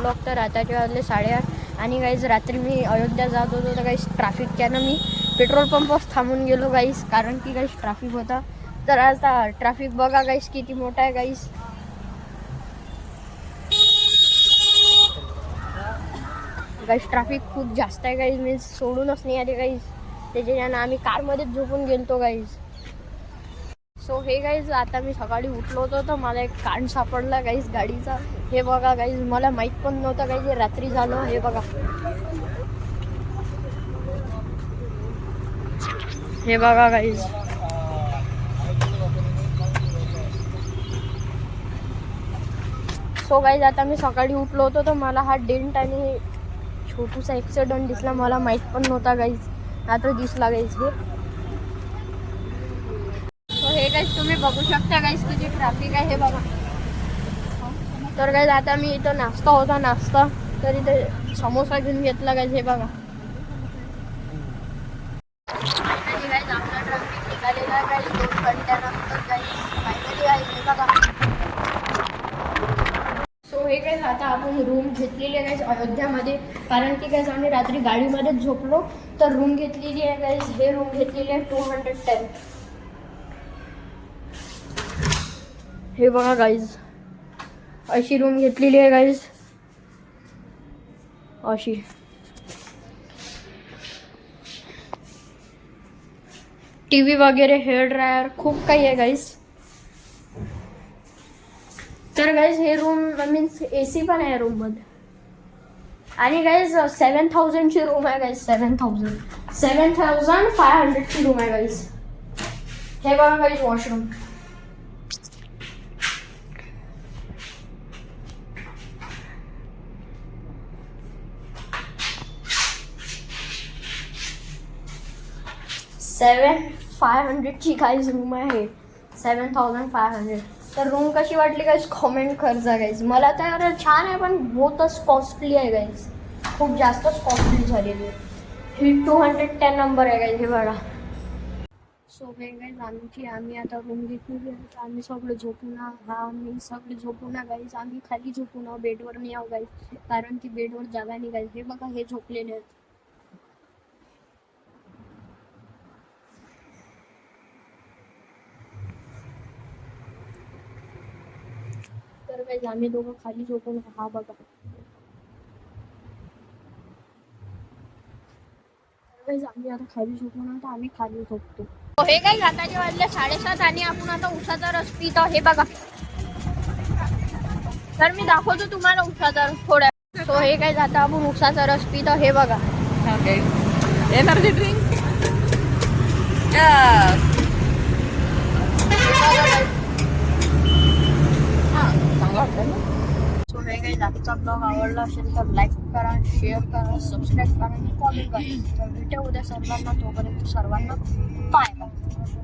Blog. तर आताचे वाजले 8:30 आणि गाईज रात्री मी अयोध्या जात होतो. तर गाईज ट्रॅफिकच्यानं मी पेट्रोल पंपच थांबून गेलो गाईज, कारण की गाईज ट्रॅफिक होता. तर आता ट्रॅफिक बघा गाईज किती मोठा आहे गाईज. गाईज ट्रॅफिक खूप जास्त आहे गाईज, मीन्स सोडूनच नाही आले गाईज. त्याच्यानं आम्ही कारमध्येच झोपून गेलतो गाईज. सो हे गाईज आता मी सकाळी उठलो होतो तर मला एक कांड सापडला गाईज गाडीचा. हे बघा गाईज, मला माहीत पण नव्हतं गाईज हे रात्री झालं. हे बघा, हे बघा गाईज. सो गाईज आता मी सकाळी उठलो होतो तर मला हा डेंट आणि छोटूसा ॲक्सिडेंट दिसला. मला माहीत पण नव्हता गाईज, आता दिसला गाईज हे. सो हे गाईज तुम्ही बघू शकता गाईज किती ट्रॅफिक आहे, हे बघा. तर गाईज आता मी इथं नाश्ता होता, नाश्ता तर इथे समोसा घेऊन घेतला गाईज. हे बघा गाईज आपला ट्रॅफिक निघालेला आहे गाईज 2 घंट्यानंतर गाईज फायनली गाईज. हे बघा. सो हे गाईज आता आपण रूम घेतलेली आहे गाईज अयोध्यामध्ये, कारण की गाईज आम्ही रात्री गाडीमध्येच झोपलो. तर रूम घेतलेली आहे गाईज, हे रूम घेतलेली आहे 210. हे बघा गाईज, अशी रूम घेतलेली आहे गाईज, अशी. टीव्ही वगैरे, हेअर ड्रायर, खूप काही आहे गाईज. तर गाईज हे रूम मीन्स AC पण आहे रूम मध्ये. आणि गाईज 7,000ची रूम आहे गाईज. 7,500ची रूम आहे गाईज. हे बघा गाईज वॉशरूम. $7,500ची गाईज रूम आहे. 7,500. तर रूम कशी वाटली गाईज कॉमेंट करजा गाईज. मला तर छान आहे पण बहुतच कॉस्टली आहे गाईज, खूप जास्तच कॉस्टली झालेली आहे. ही 210 नंबर आहे गाईज. हे बघा. सो हे गाईज आम्ही आता रूम घेतली आहे. आम्ही सगळे झोपून आम्ही सगळे झोपून गाईज. आम्ही खाली झोपून बेडवर नाही आहो गाईज, कारण की बेडवर जागा नाही गाईज. हे बघा हे झोपलेले आहेत. तर गाईज आम्ही दोघं खाली झोपून. हा बघा. आम्ही आता खाली झोपून तर आम्ही खाली झोपतो. हे काय आताचे वाजले 7:30 आणि आपण आता उसाचा रस पित आहोत. हे बघा. तर मी दाखवतो तुम्हाला उसाचा रस थोड्या. सो हे काय आता आपण उसाचा रस पित आहोत. हे बघा. Okay, energy drink. सो हे काही आजचा ब्लॉग आवडला असेल तर लाईक करा, शेअर करा, सबस्क्राईब करा आणि कॉमेंट करा. तर भेटू उद्या सर्वांना. तोपर्यंत सर्वांना बाय बाय.